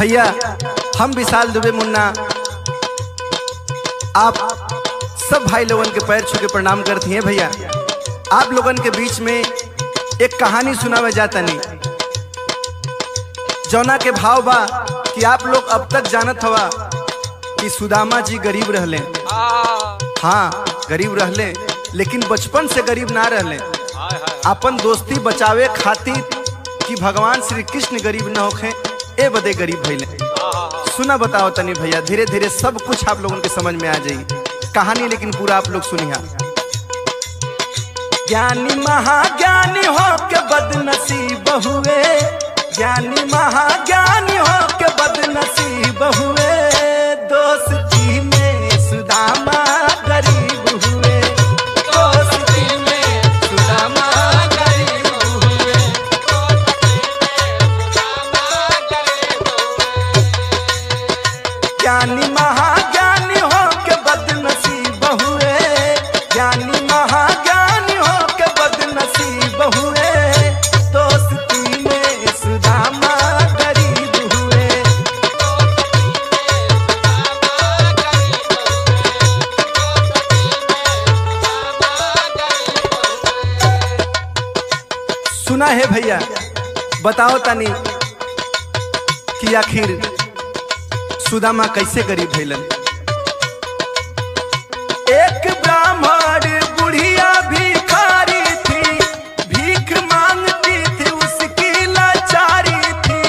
भैया हम विशाल दुबे मुन्ना आप सब भाई लोगन के पैर छू के प्रणाम करती हैं। भैया आप लोगन के बीच में एक कहानी सुनावे जाता नहीं जौना के भाव बा कि आप लोग अब तक जानत हवा कि सुदामा जी गरीब रहले। हाँ गरीब रहले, लेकिन बचपन से गरीब ना रहले। अपन दोस्ती बचावे खातिर कि भगवान श्री कृष्ण गरीब न होखे ए बदे गरीब भइले। सुना बताओ तनी भैया, धीरे धीरे सब कुछ आप लोगों के समझ में आ जाई कहानी, लेकिन पूरा आप लोग सुनिया। ज्ञानी महाज्ञानी हो के बदनसीब हुए, ज्ञानी महाज्ञानी हो के बदनसीब हुए, दोस्ती में सुदामा गरीब हुए, दोस्ती में सुदामा गरीब हुए। ज्ञानी महाज्ञानी हो के बदनसीब हुए, ज्ञानी महाज्ञानी हो के बदनसीब हुए, दोस्ती में सुदामा गरीब हुए। सुना है भैया, बताओ तनी कि आखिर सुदामा कैसे गरीब भइलन। एक ब्राह्मण बुढ़िया भिखारी थी, भीख मांगती थी उसकी लाचारी थी।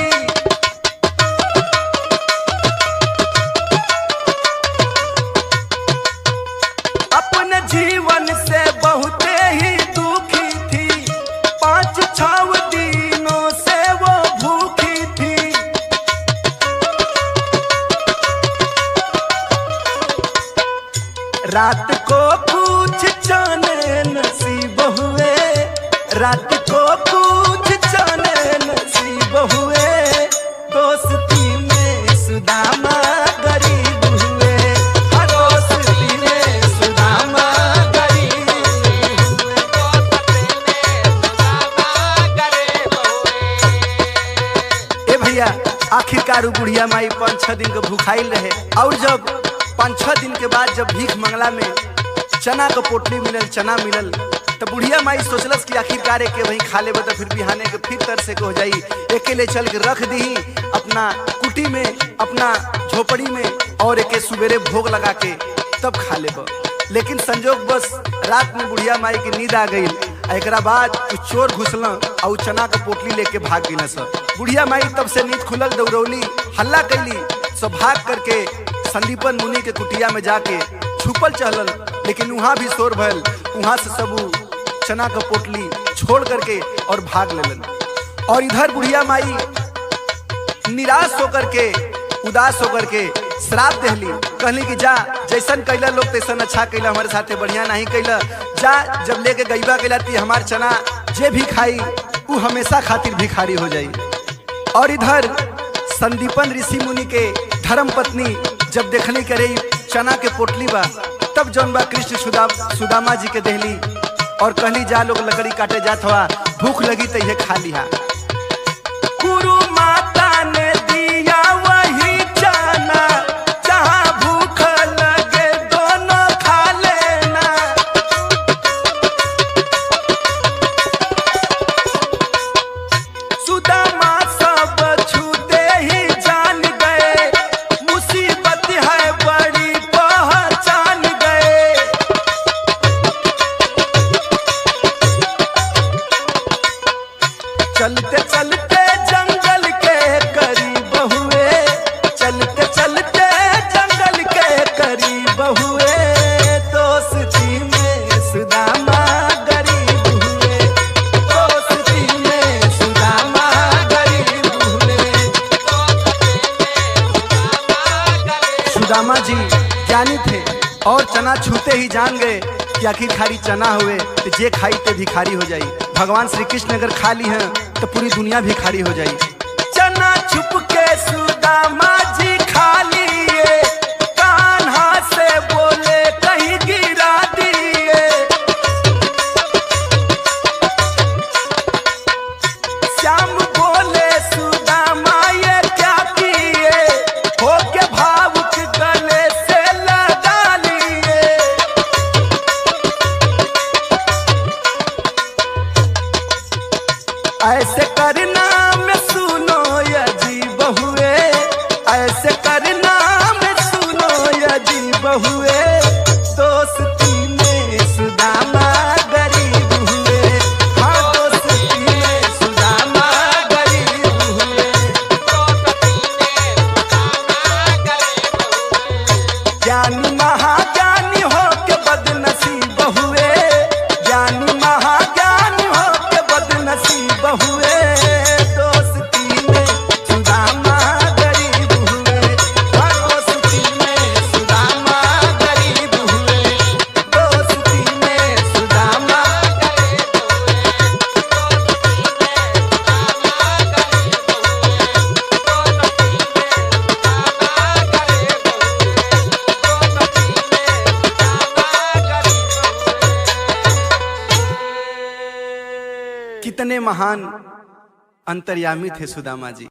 अपने जीवन से बहुत ही दुखी थी, 5-6 दिनों से वो भूखी थी। रात को कुछ जाने नसीब हुए, रात को कुछ जाने नसीब हुए, दोस्ती में सुदामा गरीब हुए, दोस्ती में सुदामा गरीब हुए। ए भैया आखिरकार बुढ़िया माई 5-6 दिन के भूखाइल रहे, और जब 5-6 दिन के बाद जब भीख मंगला में चना का पोटली मिलल, चना मिलल, तो बुढ़िया माई सोचलस कि आखिरकार एक वही खा लेबे तो फिर बिहाने के फिर तरसे के हो जाई, अकेले चल के रख दी अपना कुटी में, अपना झोपड़ी में, और एके सुबेरे भोग लगा के तब खा लेब। लेकिन संजोग बस रात में बुढ़िया माई की नींद आ गई। एक बाद चोर घुसल और चना का पोटली लेके भाग गई। सब बुढ़िया माई तब से नींद खुलल, दौड़ौली, हल्ला कैली, सब भाग करके संदीपन मुनि के कुटिया में जाके छुपल चहलल, लेकिन वहां भी शोर भयल। वहां से सब चना का पोटली छोड़ करके और भाग लेलन। और इधर बुढ़िया माई निराश होकर के, उदास होकर के श्राप देहली, कहली कि जा जैसन कैला लोग तैसन अच्छा कैला, हमारे साथे बढ़िया नहीं कैला, जा जब लेके गईबा कैला ती हमार चना जे भी खाई वो हमेशा खातिर भिखारी हो जाई। और इधर संदीपन ऋषि मुनि के धर्म पत्नी जब देखली करे चना के पोटली बा, तब जौन बा कृष्ण सुदामा जी के देहली और कहली जा लोग लकड़ी काटे जात हवा, भूख लगी तो ये खा लिहा। गुरु माता ने दिया वही चना, जहाँ भूख लगे दोनों खा लेना। सुदामा सब छूते ही जान गए, मुसीबत है बड़ी पहचान गए। चलते चलते जंगल के करीब हुए, चलते चलते जंगल के करीब हुए, दोस्ती में सुदामा गरीब हुए, दोस्ती में सुदामा गरीब हुए। सुदामा जी ज्ञानी थे और चना छूते ही जान गए कि आखिर खाली चना हुए तो जे खाई ते भिखारी हो जाई। भगवान श्री कृष्ण अगर खा ली हैं तो पूरी दुनिया भिखारी हो जाई। चना छुप के सुदामा जी खा लिए, कान्हा से बोले कहीं गिरा दिए। श्याम बोले सुदामा ये क्या किए, ऐसे करना में सुनो अजीब हुए, ऐसे करना में सुनो अजीब हुए, दोस्ती में सुदामा गरीब हुए, हाँ दोस्ती में सुदामा गरीब हुए। ज्ञानी महाज्ञानी हो के बदनसीब हुए, ज्ञानी महाज्ञानी हो के बदनसीब हुए, दोस्ती में सुदामा गरीब हुए, हाँ दोस्ती में सुदामा गरीब हुए, दोस्ती में सुदामा गरीब कितने महान अंतर्यामी थे सुदामा जी।